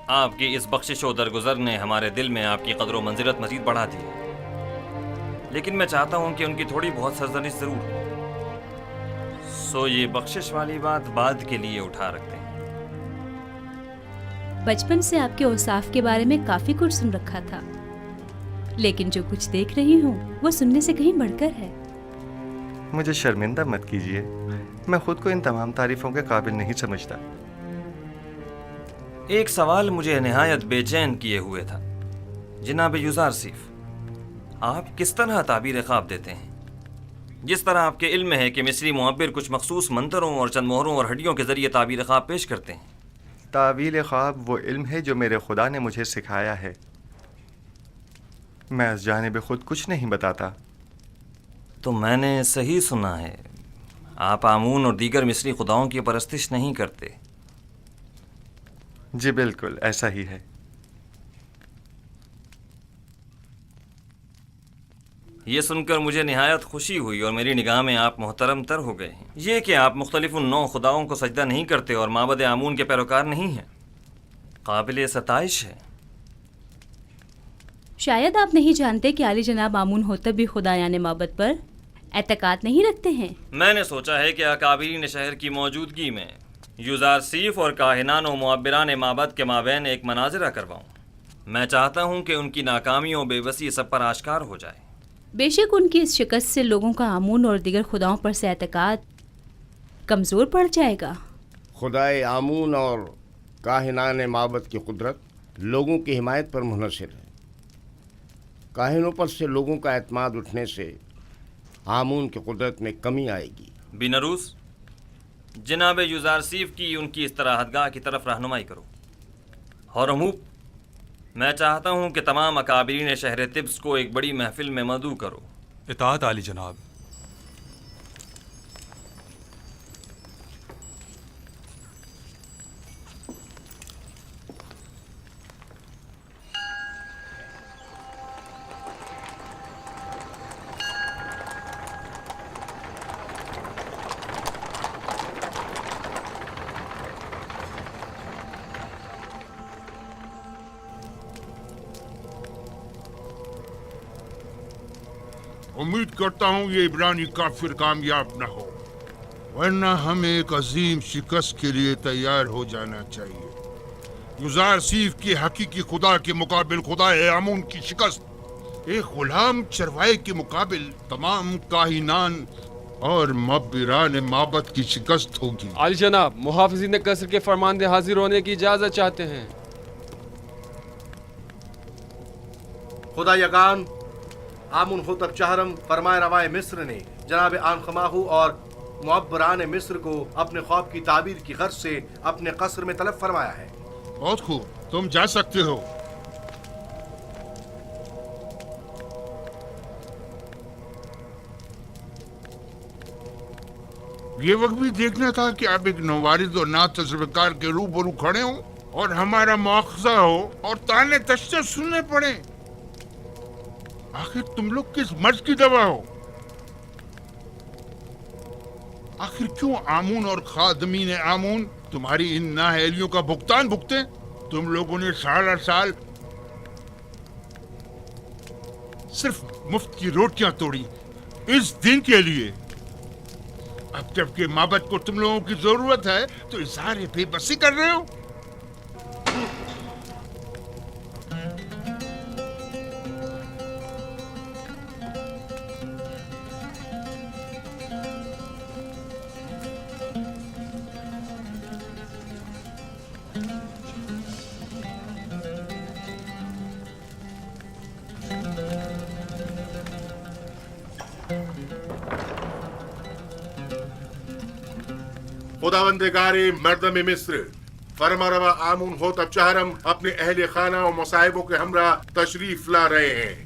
آپ کی اس بخشش و درگزر نے ہمارے دل میں آپ کی قدر و منزلت مزید بڑھا دی ہے، لیکن میں چاہتا ہوں کہ ان کی تھوڑی بہت سرزنش ضرور ہو۔ سو یہ بخشش والی بات بعد کے لیے اٹھا رکھتے ہیں۔ بچپن سے آپ کے اوصاف کے بارے میں کافی کچھ سن رکھا تھا، لیکن جو کچھ دیکھ رہی ہوں وہ سننے سے کہیں بڑھ کر ہے۔ مجھے شرمندہ مت کیجیے، میں خود کو ان تمام تعریفوں کے قابل نہیں سمجھتا۔ ایک سوال مجھے نہایت بے چین کیے ہوئے تھا جناب یوزارسیف، آپ کس طرح تعبیر خواب دیتے ہیں؟ جس طرح آپ کے علم میں ہے کہ مصری معبر کچھ مخصوص منتروں اور چند مہروں اور ہڈیوں کے ذریعے تعبیر خواب پیش کرتے ہیں۔ تعویل خواب وہ علم ہے جو میرے خدا نے مجھے سکھایا ہے، میں اس جانب خود کچھ نہیں بتاتا۔ تو میں نے صحیح سنا ہے، آپ آمون اور دیگر مصری خداؤں کی پرستش نہیں کرتے؟ جی بالکل ایسا ہی ہے۔ یہ سن کر مجھے نہایت خوشی ہوئی اور میری نگاہ میں آپ محترم تر ہو گئے ہیں۔ یہ کہ آپ مختلف نو خداؤں کو سجدہ نہیں کرتے اور معبد آمون کے پیروکار نہیں ہیں، قابل ستائش ہے۔ شاید آپ نہیں جانتے کہ عالی جناب آمون ہوتب بھی خدایان معبد پر اعتقاد نہیں رکھتے ہیں۔ میں نے سوچا ہے کہ اکابرین شہر کی موجودگی میں یوزارسیف اور کاہنان و معبران معبد کے مابین ایک مناظرہ کرواؤں۔ میں چاہتا ہوں کہ ان کی ناکامیوں بے بسی سب پر آشکار ہو جائے۔ بے شک ان کی اس شکست سے لوگوں کا آمون اور دیگر خداؤں پر سے اعتقاد کمزور پڑ جائے گا۔ خدائے آمون اور کاہنان معبد کی قدرت لوگوں کی حمایت پر منحصر ہے۔ کاہنوں پر سے لوگوں کا اعتماد اٹھنے سے آمون کی قدرت میں کمی آئے گی۔ بینروس، جناب یوزارسیف کی ان کی استراحت گاہ کی طرف رہنمائی کرو۔ ہورموپ، میں چاہتا ہوں کہ تمام اکابرین شہر طبس کو ایک بڑی محفل میں مدعو کرو۔ اطاعت عالی جناب۔ امید کرتا ہوں یہ عبرانی کافر کامیاب نہ ہو، ورنہ ہمیں ایک عظیم شکست کے لیے تیار ہو جانا چاہیے۔ یوزارسیف کی حقیقی خدا کے مقابل خدا آمون کی شکست ایک غلام چروائے کے مقابل تمام کاہنان اور معبران معبد کی شکست ہوگی۔ عالی جناب، محافظین قصر کے فرماندے حاضر ہونے کی اجازت چاہتے ہیں۔ خدا یگان آمون ہوتب چہرم فرمائے روائے مصر نے جناب آنخماہو اور معبران مصر کو اپنے خواب کی تعبیر کی غرض سے اپنے قصر میں طلب فرمایا ہے۔ بہت خوب، تم جا سکتے ہو۔ یہ وقت بھی دیکھنا تھا کہ آپ ایک نوارد اور نا تجربہ کار کے روبرو کھڑے ہوں اور ہمارا مواخذہ ہو اور تانے تشنے سننے پڑے۔ آخر تم لوگ کس مرض کی دوا ہو؟ آخر کیوں آمون اور خادمین آمون تمہاری ان نااہلیوں کا بھگتان بھگتے؟ تم لوگوں نے سارا سال صرف مفت کی روٹیاں توڑی اس دن کے لیے۔ اب جب کہ معبد کو تم لوگوں کی ضرورت ہے تو اظہار بے بسی کر رہے ہو۔ خداوندگار مردم مصر، فرما روا آمون ہوتب چہرم اپنے اہل خانہ و مصاحبوں کے ہمراہ تشریف لا رہے ہیں۔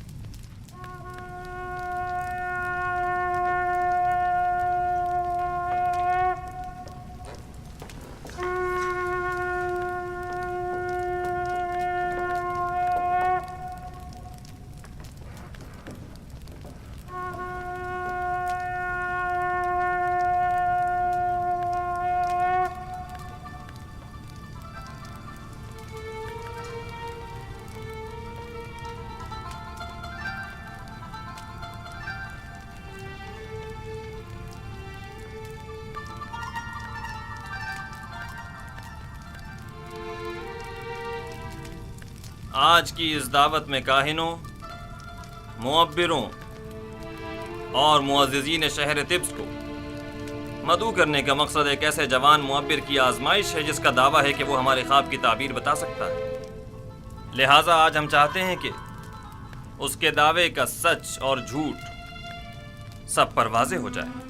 आज की इस दावत में काहिनों, मुअब्बिरों और मुअज़्ज़िज़ीन शहर तिब्स को मदऊ करने का मकसद एक ऐसे जवान मुअब्बिर की आजमाइश है जिसका दावा है कि वो हमारे ख्वाब की ताबीर बता सकता है। लिहाजा आज हम चाहते हैं कि उसके दावे का सच और झूठ सब पर वाज़े हो जाए।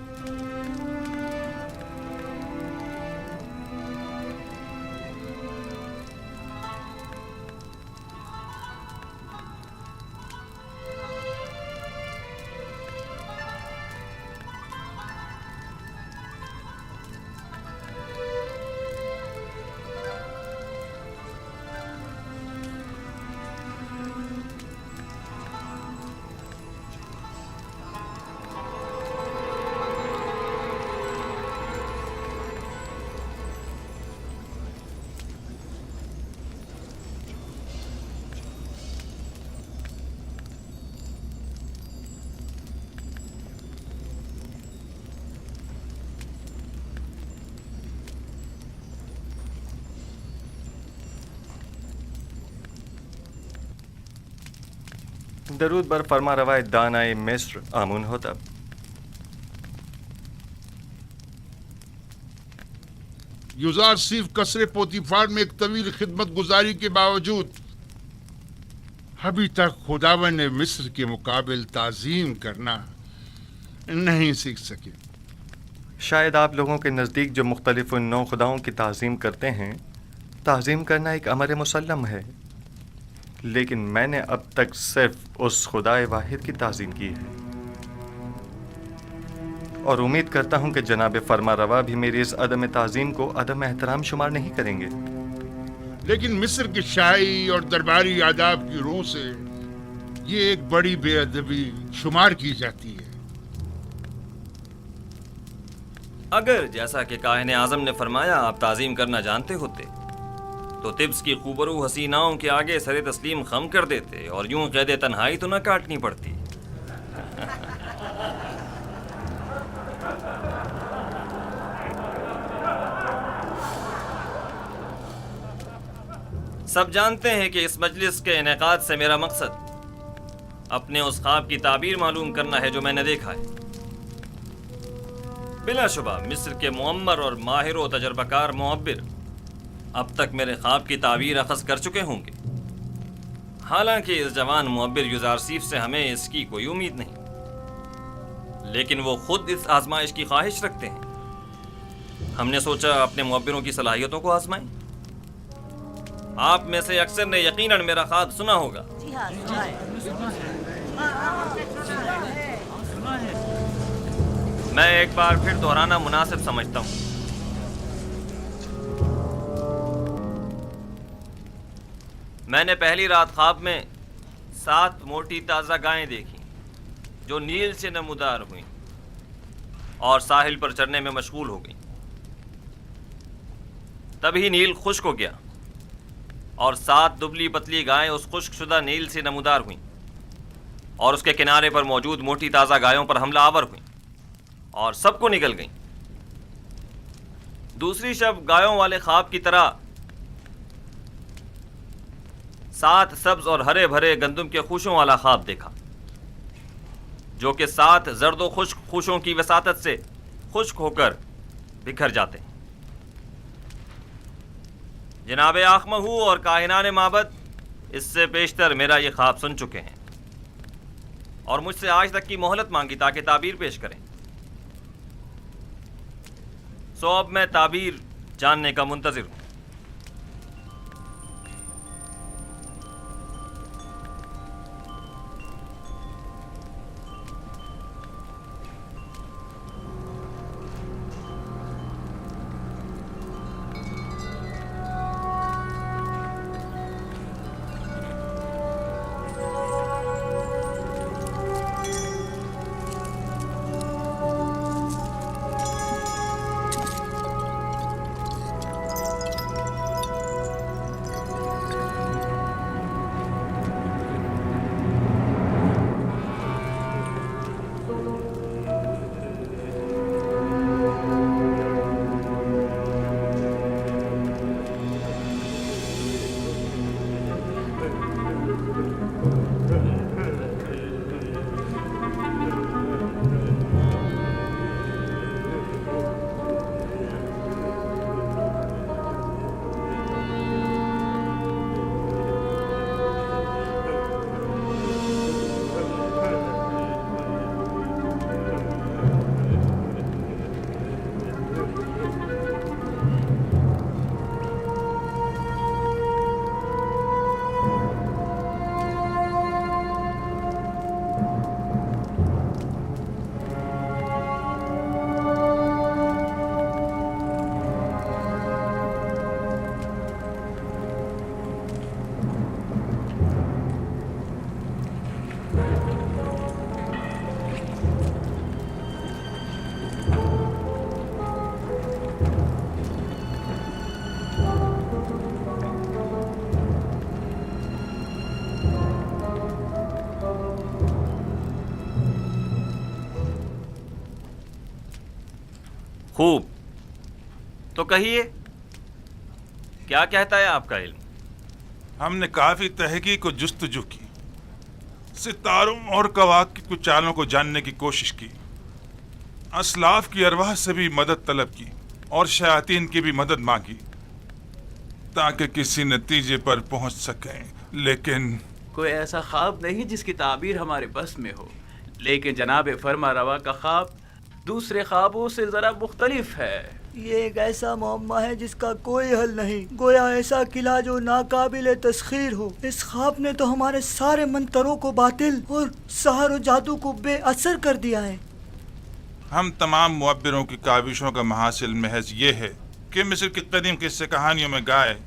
दरूद बर फरमा रवाए दानाए मिस्र आमून होता। युजार सिर्फ कसरे पोतीफार में एक तवील खिदमत गुजारी के बावजूद अभी तक खुदावन ने मिस्र के मुकाबिल ताजीम करना नहीं सीख सके। शायद आप लोगों के नज़दीक जो मुख्तलिफ नौ खुदाओं की ताज़ीम करते हैं, ताज़ीम करना एक अमर मुसल्लम है, लेकिन मैंने अब तक सिर्फ उस खुदाए वाहिद की ताज़ीम की है और उम्मीद करता हूँ कि जनाब फरमा रवा भी मेरी इस अदम ताज़ीम को अदम एहतराम शुमार नहीं करेंगे। लेकिन मिस्र की शाही और दरबारी आदाब की रूह से ये एक बड़ी बेअदबी शुमार की जाती है। अगर जैसा कि काहिन आज़म ने फरमाया आप ताज़ीम करना जानते होते तो तिब्स की खूबरू हसीनाओं के आगे सरे तस्लीम खम कर देते और यूं कैद तन्हाई तो न काटनी पड़ती। सब जानते हैं कि इस मजलिस के इनेकाद से मेरा मकसद अपने उस ख्वाब की ताबीर मालूम करना है जो मैंने देखा है। बिलाशुबा मिस्र के मुअम्मर और माहिर व तजर्बाकार मुअब्बिर अब तक मेरे ख्वाब की ताबीर अखज़ कर चुके होंगे। हालांकि इस जवान मुअब्बिर युज़ारसीफ से हमें इसकी कोई उम्मीद नहीं, लेकिन वो खुद इस आजमाइश की ख्वाहिश रखते हैं। हमने सोचा अपने मुअब्बिरों की सलाहियतों को आजमाएं। आप में से अक्सर ने यकीनन मेरा ख्वाब सुना होगा। मैं एक बार फिर दोहराना मुनासिब समझता हूँ। मैंने पहली रात ख्वाब में 7 मोटी ताज़ा गायें देखी जो नील से नमूदार हुई और साहिल पर चढ़ने में मशगूल हो गई। तभी नील खुश्क हो गया और 7 दुबली पतली गायें उस खुश्कशुदा नील से नमूदार हुईं और उसके किनारे पर मौजूद मोटी ताज़ा गायों पर हमला आवर हुईं और सबको निगल गईं। दूसरी शब गायों वाले ख्वाब की तरह 7 सब्ज और हरे भरे गंदम के खुशों वाला ख्वाब देखा जो कि 7 जर्द व खुश्क खुशों की वसातत से खुश्क होकर बिखर जाते हैं। जनाब आखमहू और काहिनान माबद इससे पेशतर मेरा ये ख्वाब सुन चुके हैं और मुझसे आज तक की मोहलत मांगी ताकि ताबीर पेश करें। सो अब मैं ताबीर जानने का मुंतज़िर हूँ। खूब, तो कहिए क्या कहता है आपका इल्म? हमने काफी तहकीक और जुस्तजू की, सितारों और कवाकिब की चालों को जानने की कोशिश की, असलाफ की अरवाह से भी मदद तलब की और शयातीन की भी मदद मांगी ताकि किसी नतीजे पर पहुंच सकें, लेकिन कोई ऐसा ख्वाब नहीं जिसकी ताबीर हमारे बस में हो, लेकिन जनाब फरमा रवा का ख्वाब दूसरे ख्वाबों से ज़रा मुख्तलिफ है। ये एक ऐसा मुअम्मा है जिसका कोई हल नहीं, गोया ऐसा किला जो नाकाबिले तस्खीर हो। इस ख्वाब ने तो हमारे सारे मंतरों को बातिल और सहर और जादू को बेअसर कर दिया है। हम तमाम मुअब्बिरों की काविशों का महासिल महज ये है कि मिस्र की कदीम किस्से कहानियों में गाय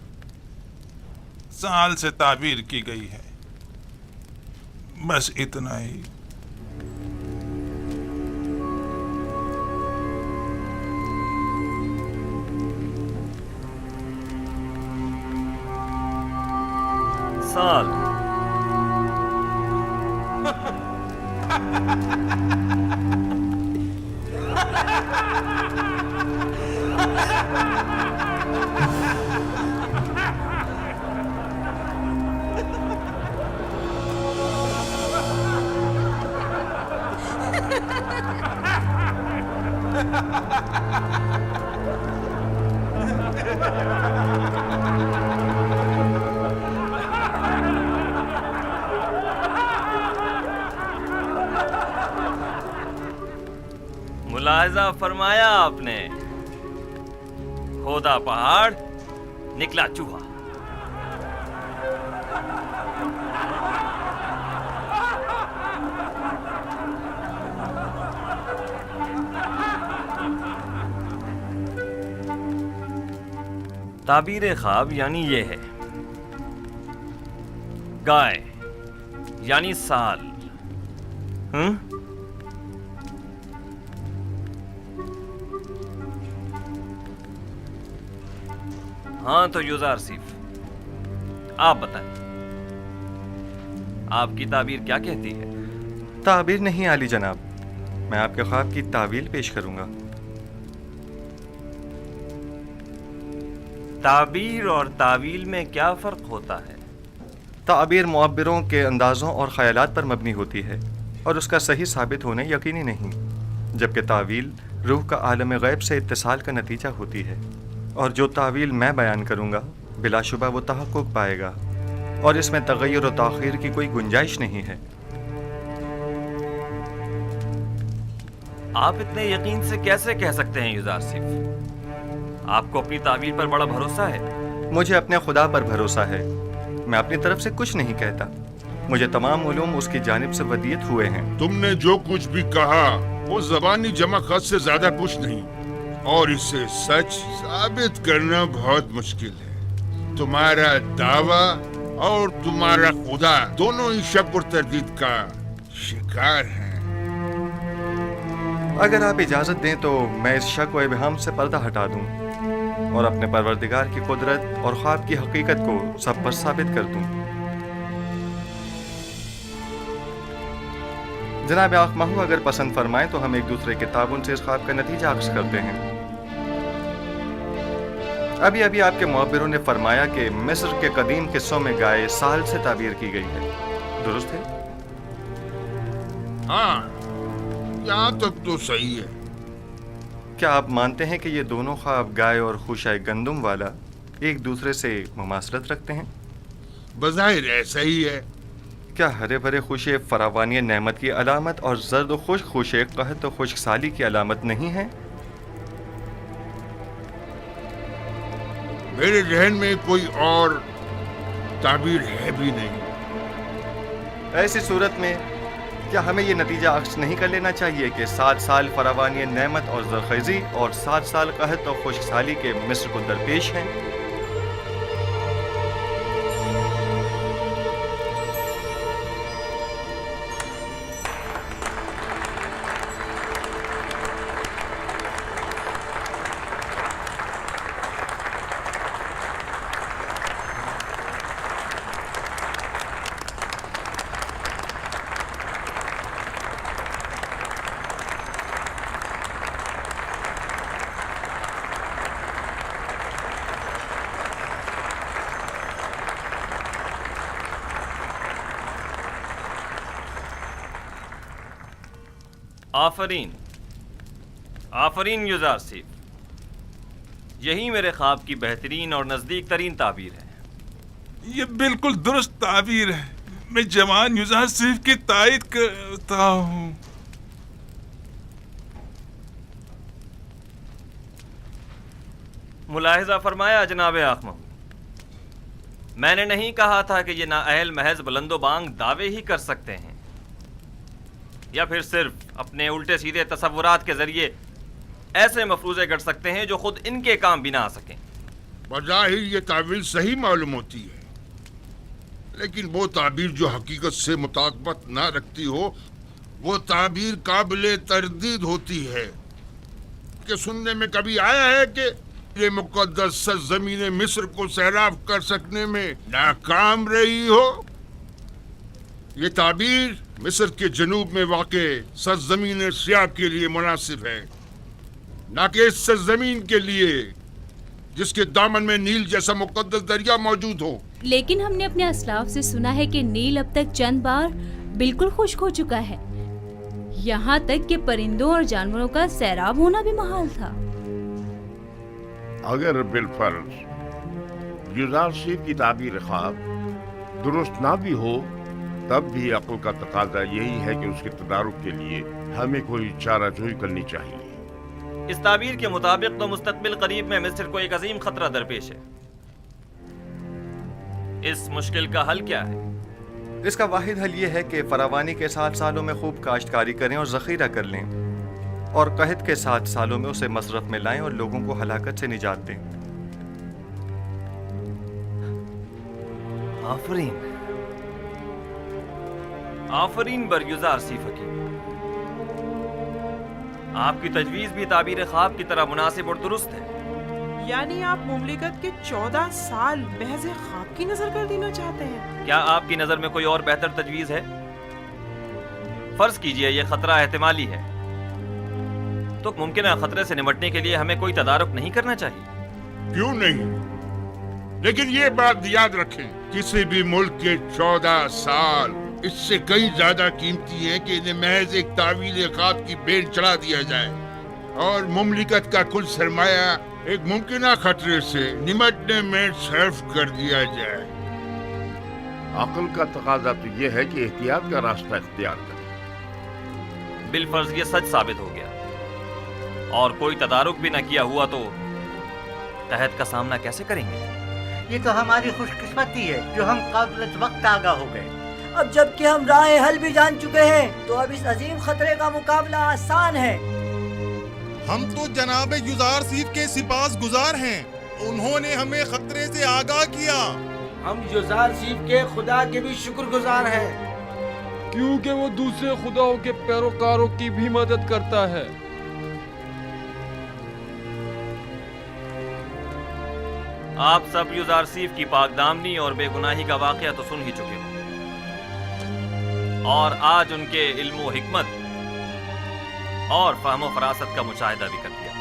साल से ताबीर की गई है, बस इतना ही। साल मुलाहिजा फरमाया आपने, खोदा पहाड़ निकला चूहा। ताबीर ख्वाब यानी ये है, गाय यानी साल। हाँ तो यूज़ार सिफ, आप बताएं, आपकी ताबीर क्या कहती है? ताबीर नहीं आली जनाब, मैं आपके ख्वाब की तावील पेश करूंगा। ताबीर और तावील में क्या फ़र्क होता है? ताबीर मुअब्बिरों के अंदाज़ों और ख़यालात पर मबनी होती है और उसका सही साबित होना यकीनी नहीं, जबकि तावील रूह का आलम गैब से इत्तिसाल का नतीजा होती है, और जो तावील मैं बयान करूँगा बिलाशुबा वो तहक़्क़ुक़ पाएगा और इसमें तग़य्युर और ताख़ीर की कोई गुंजाइश नहीं है। आप इतने यकीन से कैसे कह सकते हैं यूज़ार सिफ? आपको अपनी ताबीर पर बड़ा भरोसा है? मुझे अपने खुदा पर भरोसा है, मैं अपनी तरफ से कुछ नहीं कहता, मुझे तमाम उलूम उसकी जानिब से वदीयत हुए हैं। तुमने जो कुछ भी कहा वो ज़बानी जमा खत से ज्यादा कुछ नहीं, और इसे सच साबित करना बहुत मुश्किल है। तुम्हारा दावा और तुम्हारा खुदा दोनों ही शक और तरदीद का शिकार हैं। अगर आप इजाज़त दें तो मैं इस शक व इबहम से पर्दा हटा दूं और अपने परवरदिगार की कुदरत और ख्वाब की हकीकत को सब पर साबित कर दूं। जनाब आँख महू अगर पसंद फरमाएं तो हम एक दूसरे के ताबुन से इस ख्वाब का नतीजा अक्स करते हैं। अभी अभी आपके मुअब्बिरों ने फरमाया कि मिस्र के कदीम किस्सों में गाय साल से ताबीर की गई है, दुरुस्त है? हाँ, यहाँ तक तो सही है। क्या आप मानते हैं कि ये दोनों ख्वाब गाय और खुशाए गंदुम वाला एक दूसरे से मुमासलत रखते हैं? बज़ाहिर ऐसा ही है। क्या हरे भरे खुशे फरावानी नेमत की अलामत और जर्द व खुश्क खुशे कहत व खुश्क साली की अलामत नहीं है? मेरे जहन में कोई और ताबीर है भी नहीं। ऐसी सूरत में क्या हमें ये नतीजा अक्स नहीं कर लेना चाहिए कि 7 साल फरावानी नेमत और ज़रख़ैज़ी और 7 साल कहत और खुश्क साली के मिस्र को दरपेश हैं? آفرین آفرین یزار سیف، یہی میرے خواب کی بہترین اور نزدیک ترین تعبیر ہے۔ یہ بالکل درست تعبیر ہے، میں جوان یزار سیف کی تائید کرتا ہوں۔ ملاحظہ فرمایا جناب آخ محمود، میں نے نہیں کہا تھا کہ یہ نااہل محض بلند و بانگ دعوے ہی کر سکتے ہیں یا پھر صرف اپنے الٹے سیدھے تصورات کے ذریعے ایسے مفروضے گڑ سکتے ہیں جو خود ان کے کام بھی نہ آ سکیں۔ بظاہر یہ تعبیر صحیح معلوم ہوتی ہے، لیکن وہ تعبیر جو حقیقت سے مطابقت نہ رکھتی ہو وہ تعبیر قابل تردید ہوتی ہے۔ کہ سننے میں کبھی آیا ہے کہ یہ مقدس سرزمین مصر کو سیراب کر سکنے میں ناکام رہی ہو؟ یہ تعبیر مصر کے جنوب میں واقع سرزمین سیاب کے لیے مناسب ہے، نہ کہ اس سرزمین کے لیے جس کے دامن میں نیل جیسا مقدس دریا موجود ہو۔ لیکن ہم نے اپنے اسلاف سے سنا ہے کہ نیل اب تک چند بار بالکل خشک ہو چکا ہے، یہاں تک کہ پرندوں اور جانوروں کا سیراب ہونا بھی محال تھا۔ اگر بالفرض یزار سیف کی تعبیر خواب درست نہ بھی ہو، تب بھی عقل کا تقاضا یہی ہے کہ اس کے تدارک کے لیے ہمیں کوئی چارہ جوئی کرنی چاہیے۔ اس تعبیر کے مطابق تو مستقبل قریب میں مصر کو ایک عظیم خطرہ درپیش ہے۔ اس مشکل کا حل کیا ہے؟ اس کا واحد حل یہ ہے کہ فراوانی کے 7 سالوں میں خوب کاشتکاری کریں اور ذخیرہ کر لیں، اور قحط کے 7 سالوں میں اسے مصرف میں لائیں اور لوگوں کو ہلاکت سے نجات دیں۔ آفرین آفرین بر یزار سیف حکیم، آپ کی تجویز بھی تعبیر خواب کی طرح مناسب اور درست ہے۔ یعنی آپ مملکت کے 14 سال محض خواب کی نظر کر دینا چاہتے ہیں؟ کیا آپ کی نظر میں کوئی اور بہتر تجویز ہے؟ فرض کیجئے یہ خطرہ احتمالی ہے، تو ممکنہ خطرے سے نمٹنے کے لیے ہمیں کوئی تدارک نہیں کرنا چاہیے؟ کیوں نہیں؟ لیکن یہ بات یاد رکھیں، کسی بھی ملک کے 14 سال اس سے کئی زیادہ قیمتی ہے کہ انہیں محض ایک تعویل خواب کی بین چڑھا دیا جائے اور مملکت کا کل سرمایہ ایک ممکنہ خطرے سے نمٹنے میں صرف کر دیا جائے۔ عقل کا تقاضا تو یہ ہے کہ احتیاط کا راستہ اختیار کریں۔ بالفرض یہ سچ ثابت ہو گیا اور کوئی تدارک بھی نہ کیا ہوا تو قحط کا سامنا کیسے کریں گے؟ یہ تو ہماری خوش قسمتی ہے جو ہم قبل وقت آگاہ ہو گئے۔ اب جب کہ ہم راہ حل بھی جان چکے ہیں تو اب اس عظیم خطرے کا مقابلہ آسان ہے۔ ہم تو جناب یزار سیف کے سپاس گزار ہیں، انہوں نے ہمیں خطرے سے آگاہ کیا۔ ہم یزار سیف کے خدا کے بھی شکر گزار ہیں، کیونکہ وہ دوسرے خداؤں کے پیروکاروں کی بھی مدد کرتا ہے۔ آپ سب یزار سیف کی پاک دامنی اور بے گناہی کا واقعہ تو سن ہی چکے ہو، اور آج ان کے علم و حکمت اور فہم و فراست کا مشاہدہ بھی کر لیا۔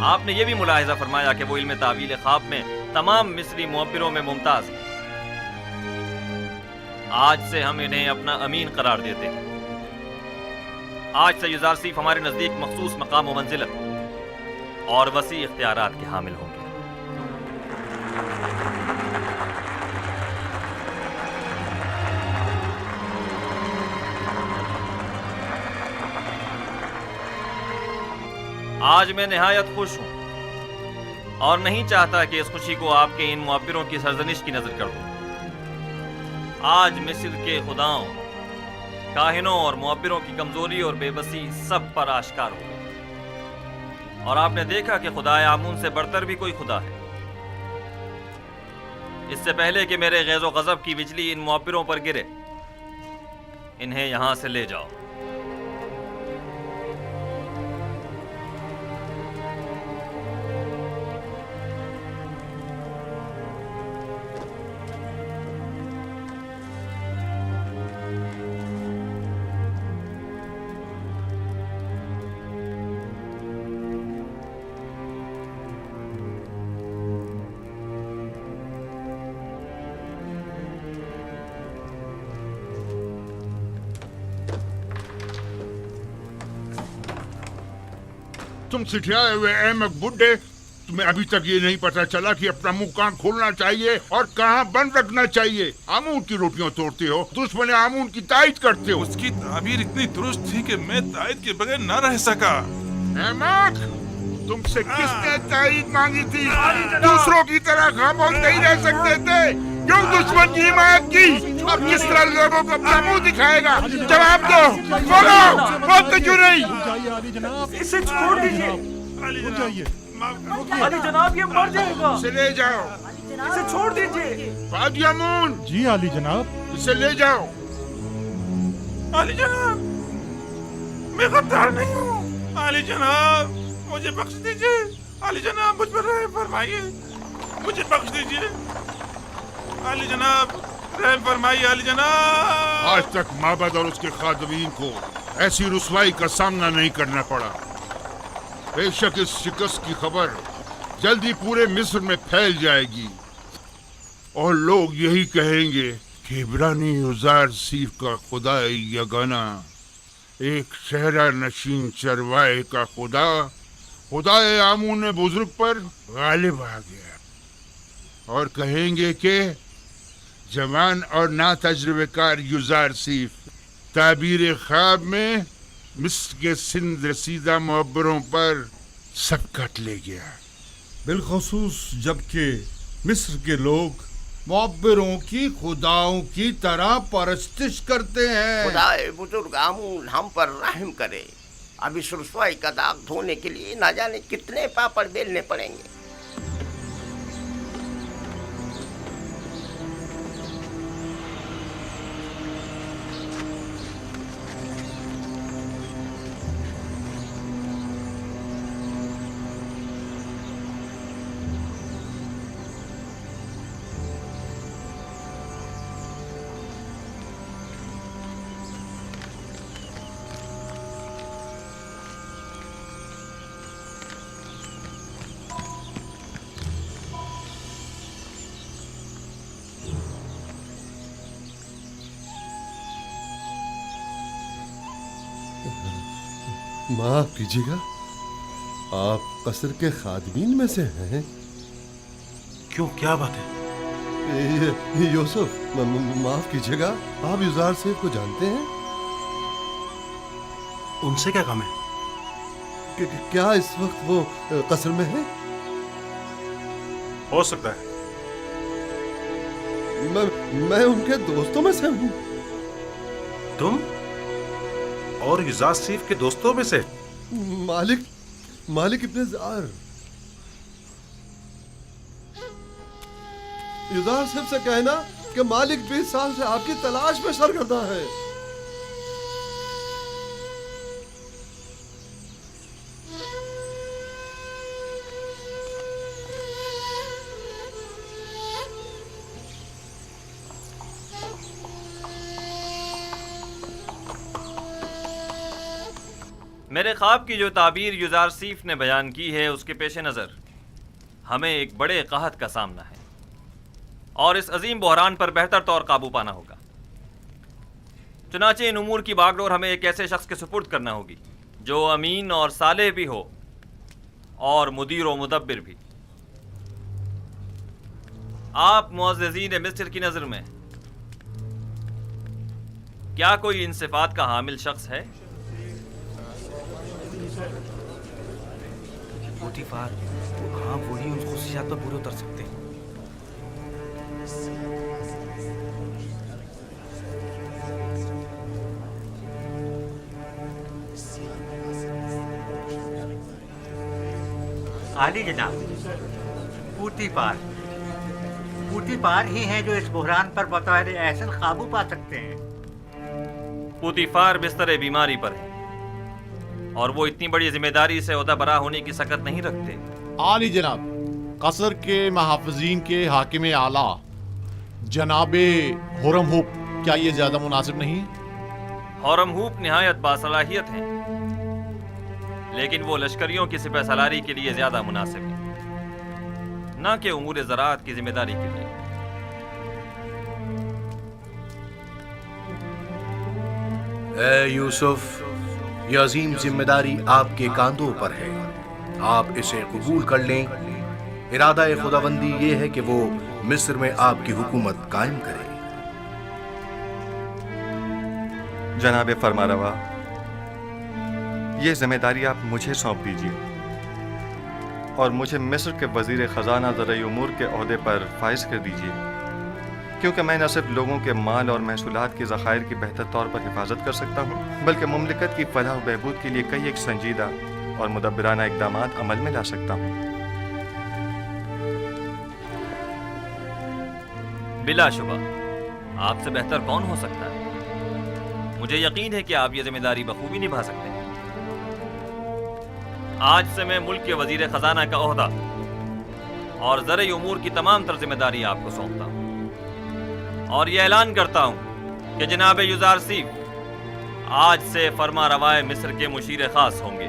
آپ نے یہ بھی ملاحظہ فرمایا کہ وہ علم تعویل خواب میں تمام مصری معبروں میں ممتاز ہیں۔ آج سے ہم انہیں اپنا امین قرار دیتے ہیں۔ آج سے یزار سیف ہمارے نزدیک مخصوص مقام و منزلت اور وسیع اختیارات کے حامل ہوں گے۔ آج میں نہایت خوش ہوں اور نہیں چاہتا کہ اس خوشی کو آپ کے ان معبروں کی سرزنش کی نظر کر دوں۔ آج مصر کے خداؤں، کاہنوں اور معبروں کی کمزوری اور بے بسی سب پر آشکار ہو گئی، اور آپ نے دیکھا کہ خدائے آمون سے بڑھتر بھی کوئی خدا ہے۔ اس سے پہلے کہ میرے غیظ و غضب کی بجلی ان معبروں پر گرے، انہیں یہاں سے لے جاؤ۔ तुम सिठियाए हुए अहमक बुड्ढे, तुम्हें अभी तक ये नहीं पता चला कि अपना मुंह कहाँ खोलना चाहिए और कहाँ बंद रखना चाहिए। आमून की रोटियां तोड़ते हो, दुश्मन आमून की तायद करते हो। उसकी ताबीर इतनी दुरुस्त थी कि मैं तायद के बगैर न रह सका। अहमक, तुमसे किसने तायद मांगी थी? दूसरों की तरह खामोश नहीं रह सकते थे। क्यों दुश्मन की हिमायत की? अब किस तरह लोगों को अपना मुंह दिखाएगा? जवाब दो, बोलो, बोलते क्यों नहीं? इसे छोड़ दीजिए अली जनाब, ये मर जाएगा। इसे ले जाओ। इसे छोड़ दीजिए। फादी आमून। जी आली जनाब। इसे ले जाओ। अली जनाब, मैं गद्दार नहीं हूँ। अली जनाब, मुझे बख्श दीजिए। अली जनाब, मुझ पर रहम फरमाइए, मुझे बख्श दीजिए। अली जनाब, रहम फरमाइए। अली जनाब, आज तक माबद और उसके खादमीन को ऐसी रुसवाई का सामना नहीं करना पड़ा। बेशक इस शिकस्त की खबर जल्दी पूरे मिस्र में फैल जाएगी और लोग यही कहेंगे कि इब्रानी युजार सीफ का खुदा यगाना, एक शहरा नशीन चरवाहे का खुदाए आमून बुजुर्ग पर गालिब आ गया। और कहेंगे कि जवान और ना तजुर्बेकार युजार सीफ ताबीर ख्वाब में मिस्र के सिंध रसीदा मुअब्बरों पर सबकत ले गया। बिलखसूस जबकि मिस्र के लोग मुअब्बरों की खुदाओं की तरह परस्तिश करते हैं। खुदाए बुजुर्ग आमून हम पर रहम करे। अब इस रुसवाई का दाग धोने के लिए ना जाने कितने पापड़ बेलने पड़ेंगे। माफ कीजिएगा, आप कसर के खादमीन में से हैं? क्यों, क्या बात है? यूसुफ, माफ कीजिएगा, आप युजार सेफ को जानते हैं? उनसे क्या काम है? क्या इस वक्त वो कसर में है? हो सकता है। मैं उनके दोस्तों में से हूँ। तुम और युजार सीफ के दोस्तों में से? मालिक इब्ने जार। युजार सेफ से कहना कि मालिक 20 साल से आपकी तलाश में सरगर्दा है। मेरे ख्वाब की जो ताबीर युजार सीफ ने बयान की है, उसके पेश नज़र हमें एक बड़े कहत का सामना है और इस अजीम बहरान पर बेहतर तौर काबू पाना होगा। चुनाचे इन उमूर की बागडोर हमें एक ऐसे शख्स के सुपुर्द करना होगी जो अमीन और सालेह भी हो और मुदीर व मुदब्बिर भी। आप मुअज़्ज़िज़ीन मिस्र की नज़र में क्या कोई इन सिफात का हामिल शख्स है? पोतीफार, हाँ, वही उन खुशियात पर पूरे उतर सकते हैं। आली जनाब, पूतीफार ही हैं जो इस बुहरान पर बतौर एहसन काबू पा सकते हैं। पूतीफार बिस्तर बीमारी पर है और वो इतनी बड़ी जिम्मेदारी से ओहदा बरा होने की सकत नहीं रखते। आली जनाब, कसर के महाफिजीन के हाकिम आला जनाबे हुरमहूप, क्या ये ज्यादा मुनासिब नहीं? हुरमहूप निहायत बासलाहियत हैं, लेकिन वो लश्करियों की सिपह सलारी के लिए ज्यादा मुनासिब है, ना कि उमूर ज़राअत की जिम्मेदारी के लिए। ए यूसुफ, ये अजीम जिम्मेदारी आपके कांधों पर है। आप इसे कबूल कर लें। इरादा खुदाबंदी ये है कि वो मिस्र में आपकी हुकूमत कायम करे। जनाब फरमारवा, ये जिम्मेदारी आप मुझे सौंप दीजिए और मुझे मिस्र के वजीर ख़जाना ज़राई उमूर के ओहदे पर फाइज कर दीजिए, क्योंकि मैं न सिर्फ लोगों के माल और महसूलात के ज़खायर की बेहतर तौर पर हिफाजत कर सकता हूँ, बल्कि मुमलिकत की फलाह बहबूद के लिए कई एक संजीदा और मुदब्बिराना इक़दामात अमल में ला सकता हूँ। बिलाशुबा आपसे बेहतर कौन हो सकता है। मुझे यकीन है कि आप ये जिम्मेदारी बखूबी निभा सकते हैं। आज से मैं मुल्क के वजीर खजाना का ओहदा और ज़राई उमूर की तमाम तर जिम्मेदारी आपको सौंपता हूँ और ये ऐलान करता हूँ कि जनाब युज़ारसीफ आज से फरमा रवाए मिस्र के मुशीर खास होंगे।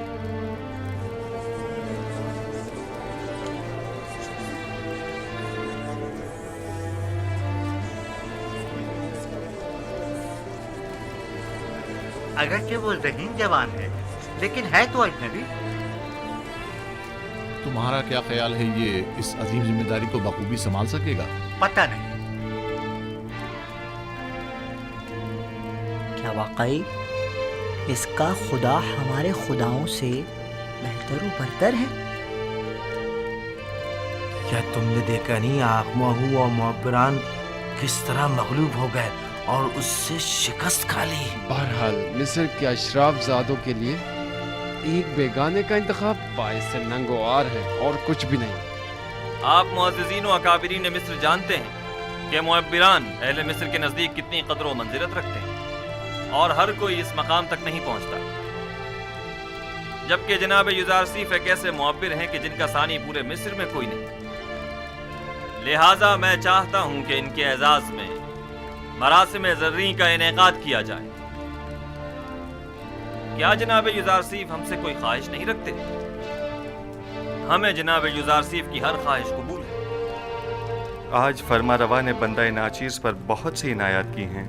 अगरचे वो ज़हीन जवान है, लेकिन है तो अजनबी। तुम्हारा क्या ख्याल है, ये इस अजीम जिम्मेदारी को बखूबी संभाल सकेगा? पता नहीं। क्या वाकई इसका खुदा हमारे खुदाओं से बेहतर व बरतर है? क्या तुमने देखा नहीं आखमाहू और मुअब्बरान किस तरह मगलूब हो गए और उससे शिकस्त खा ली। बहरहाल मिस्र के अशराफ ज़ादों के लिए एक बेगाने का इंतखाब बाइस नंगोआर है और कुछ भी नहीं। आप मुअज़्ज़िज़ीन व अकाबिरीन मिस्र जानते हैं कि मुअब्बिरान अहले मिस्र के नज़दीक कितनी कद्र व मंजिलत रखते हैं और हर कोई इस मकाम तक नहीं पहुंचता, जबकि जनाब युज़ारसीफ एक ऐसे मुअब्बिर हैं कि जिनका सानी पूरे मिस्र में कोई नहीं। लिहाजा मैं चाहता हूं कि इनके एजाज़ में मरासिम ज़र्री का इनेकाद किया जाए। क्या जनाब युज़ारसीफ हमसे कोई ख्वाहिश नहीं रखते? हमें जनाब युज़ारसीफ की हर ख्वाहिश कबूल है। आज फरमा रवा ने बंदा नाचीज़ पर बहुत सी इनायात की हैं।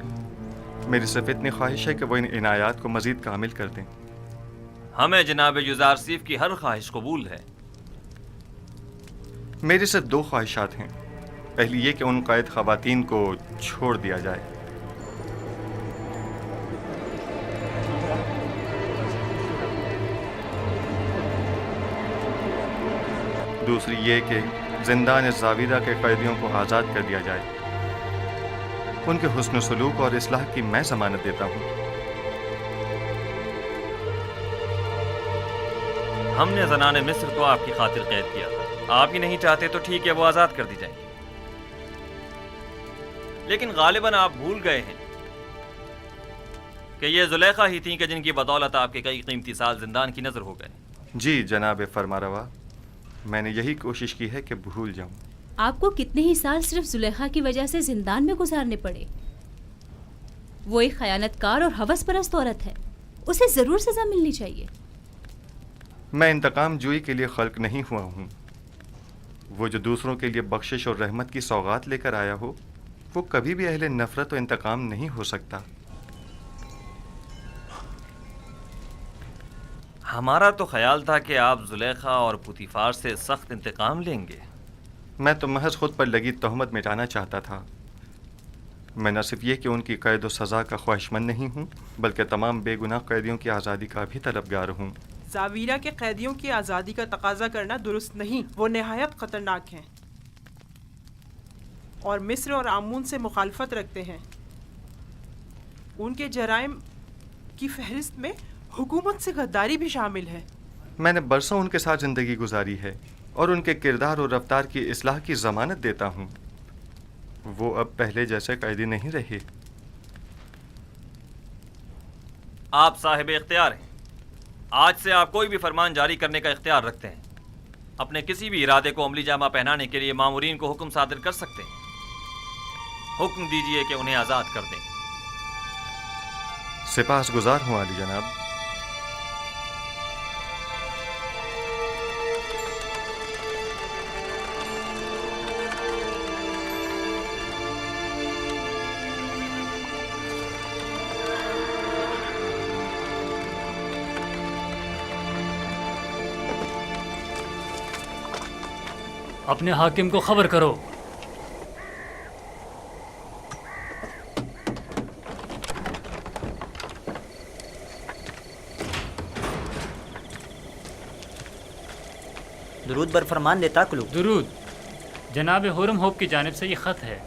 मेरी सिर्फ इतनी ख्वाहिश है कि वो इन इनायात को मज़ीद कामिल कर दें। हमें जनाब युज़ारसीफ की हर ख्वाहिश कबूल है। मेरी सिर्फ दो ख्वाहिशात हैं। पहली ये कि उन कैद ख़वातीन को छोड़ दिया जाए, दूसरी ये कि जिंदान ज़ाविदा के कैदियों को आज़ाद कर दिया जाए। उनके हुस्न सलूक और इस्लाह की मैं ज़मानत देता हूँ। हमने ज़नाने मिस्र को आपकी खातिर कैद किया था। आप ही नहीं चाहते तो ठीक है, वो आज़ाद कर दी जाएंगी, लेकिन गालिबन आप भूल गए हैं कि ये जुलेखा ही थी कि जिनकी बदौलत आपके कई कीमती साल जिंदान की नज़र हो गए। जी जनाब फरमारवा, मैंने यही कोशिश की है कि भूल जाऊं। आपको कितने ही साल सिर्फ जुलेखा की वजह से जिंदान में गुजारने पड़े। वो एक खयानतकार और हवस परस्त औरत है, उसे जरूर सजा मिलनी चाहिए। मैं इंतकाम जुई के लिए खल्क नहीं हुआ हूँ। वो जो दूसरों के लिए बख्शिश और रहमत की सौगात लेकर आया हो, वो कभी भी अहले नफरत और इंतकाम नहीं हो सकता। हमारा तो ख्याल था कि आप जुलेखा और पुतीफार से सख्त इंतकाम लेंगे। मैं तो महज खुद पर लगी तहमत मिटाना चाहता था। मैं न सिर्फ ये कि उनकी कैद व सज़ा का ख्वाहिशमंद नहीं हूँ, बल्कि तमाम बेगुनाह कैदियों की आज़ादी का भी तलबगार हूँ। ज़ावीरा के कैदियों की आज़ादी का तकाजा करना दुरुस्त नहीं, वो नहायत ख़तरनाक हैं और मिस्र और आमून से मुखालफत रखते हैं। उनके जराइम की फहरिस्त में हुकूमत से गद्दारी भी शामिल है। मैंने बरसों उनके साथ ज़िंदगी गुजारी है और उनके किरदार और रफ्तार की इस्लाह की ज़मानत देता हूँ। वो अब पहले जैसे कैदी नहीं रहे। आप साहिब इख्तियार हैं। आज से आप कोई भी फरमान जारी करने का इख्तियार रखते हैं। अपने किसी भी इरादे को अमली जामा पहनाने के लिए मामूरीन को हुक्म सादिर कर सकते हैं। हुक्म दीजिए कि उन्हें आज़ाद कर दें। सिपाहसगुजार हूँ आली जनाब। اپنے حاکم کو خبر کرو۔ درود بر فرمان دیتا کلو۔ درود۔ جناب ہورم ہوپ کی جانب سے یہ خط ہے۔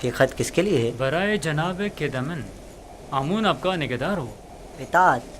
یہ خط کس کے لیے ہے؟ برائے جناب کے دمن آمون آپ کا نگہدار ہو۔ اطاعت